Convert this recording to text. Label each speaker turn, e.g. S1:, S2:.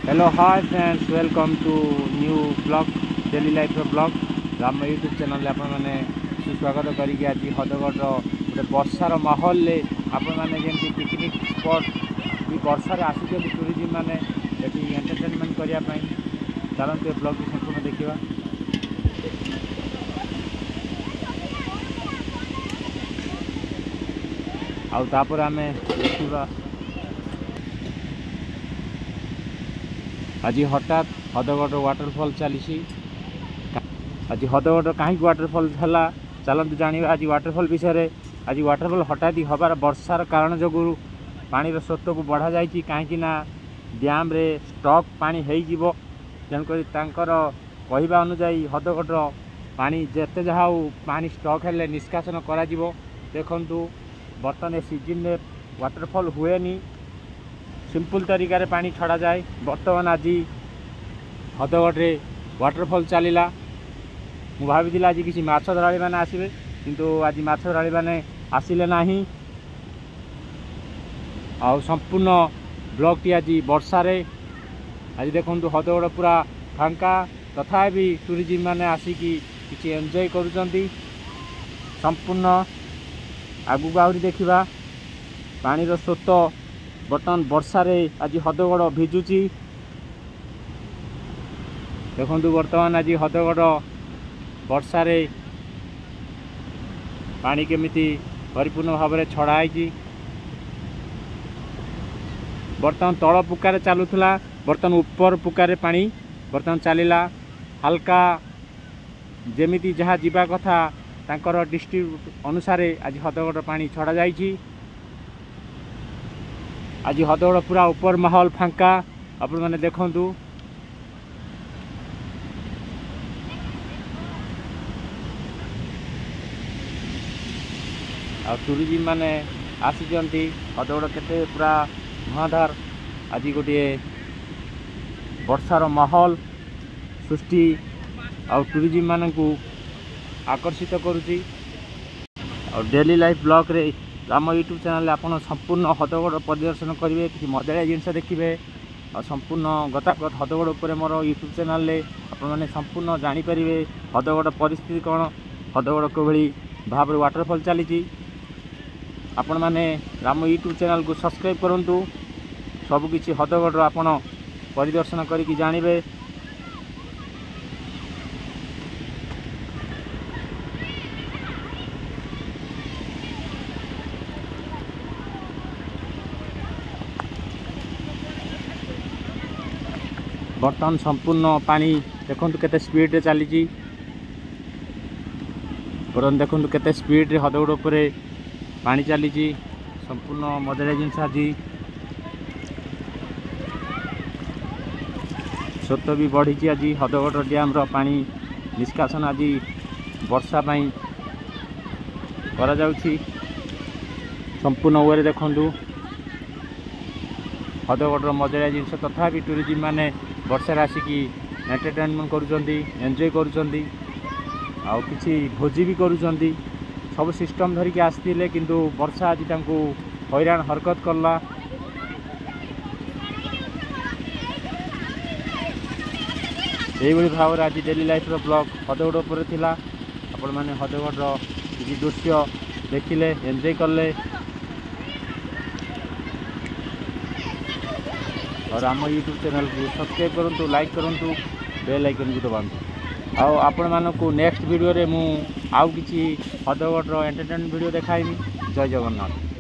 S1: Hello, hi friends, welcome to new vlog, daily life vlog. Ram YouTube channel आपण मैंने सुस्वागत करिक आज हदगढ़ गोटे वर्षार माहौल आपण मैंने जमी पिकनिक स्पॉट वर्षार आसी टूरिज्म मैंने ये एंटरटेनमेंट करने चलते ये ब्लॉग संपूर्ण देखा। आउे आम देखा आज हठात हदगढ़ वाटरफॉल चली आज हदगढ़ कहीं वाटरफॉल है चलते जाना आज वाटरफॉल विषय। आज वाटरफॉल हठात हबार वर्षार कारण जो पानी स्रोत को बढ़ा जाए कहीं डैम रे स्टॉक पानी हो तेणुक कहवा अनुजाई हदगढ़ पानी जिते जहाँ पानी स्टॉक है निष्कासन कर देखु बर्तमान सीजन में वाटरफॉल हुए सिंपल तरीका रे पानी छड़ा जाए। बर्तमान आज हदगढ़ वाटरफॉल चलला मु भावी आज किसी माछ धराड़ी मैंने आसवे किंतु आज माछ धराड़ी मैंने आसिले नाही। आ संपूर्ण ब्लॉक टी आज वर्षा रे आज देखु हदगढ़ पूरा फांका तथा भी टूरिज्म मैंने आसिकी किसी एंजॉय करुचंती। संपूर्ण आगू आहरी देखा पानी स्रोत बर्तमान वर्षा रे आज हदगढ़ भिजुची। देखु बर्तमान आज हदगढ़ वर्षा रे पानी केमिति परिपूर्ण भाव में छड़ाई। बर्तमान तल पुकार चलुला बर्तमान ऊपर पुकार पानी बर्तमान चलला हल्का जेमिति जहाँ जीवा कथा तांकर डिस्ट्रिक्ट अनुसार आज हदगढ़ पानी छड़ा जाइछि। आज हदगढ़ पूरा ऊपर माहौल फांका आपण मैंने देखु आ टूरिज्म मैंने आसी हदगढ़ केते पूरा धुआंधार आज गोटे वर्षार माहौल सृष्टि आ टूरिज्म मान को आकर्षित करुच्ची। और डेली लाइफ ब्लॉग रे आम यूट्यूब चैनल आपन संपूर्ण हदगढ़ परिदर्शन करेंगे कि मजालिया जिनस देखिए और संपूर्ण गतागत हदगढ़ उपर मोर यूट्यूब चैनल आपने संपूर्ण जानीपारे हदगढ़ परिस्थिति कौन हदगढ़ कोभली भाव में वाटरफॉल चली। आपण मैंने राम यूट्यूब चैनल को सब्सक्राइब करूँ सबकिछि हदगढ़ आपन परिदर्शन करिकी जानिबे। बर्तमान संपूर्ण पानी देखु केते स्पीड रे चली बर्तमान देखु केते स्पीड रे हदगढ़ उपर पानी चली संपूर्ण मजालिया जिनस आज स्रोत भी बढ़ी। आज हदगढ़ डैम रो पानी निष्कासन आज वर्षा पाई करा जाउछि। संपूर्ण ओरे देखु हदगढ़ मजालिया जिनस तथा भी टूरिज्म माने वर्षा आसिकी एंटरटेनमेंट करुचंती एंजॉय करुचंती आ किछि भोजी भी करुचंती सब सिस्टम धरिकी आसथिले किंतु वर्षा आज तांको हैरान हरकत करला। यही भाव आज डेली लाइफ रो ब्लॉग हदगढ़ उपर थिला। आपण माने हदगढ़ रो किछि दृश्य देखिले एंजॉय करले और आम यूट्यूब चैनल को सब्सक्राइब करूँ लाइक करूँ बेल आइकन को दबातु। आउ आपण मानकु नेक्स्ट वीडियो रे मु आउ किछि हदगढ़ रो एंटरटेनमेंट वीडियो देखाइमी। जय जगन्नाथ।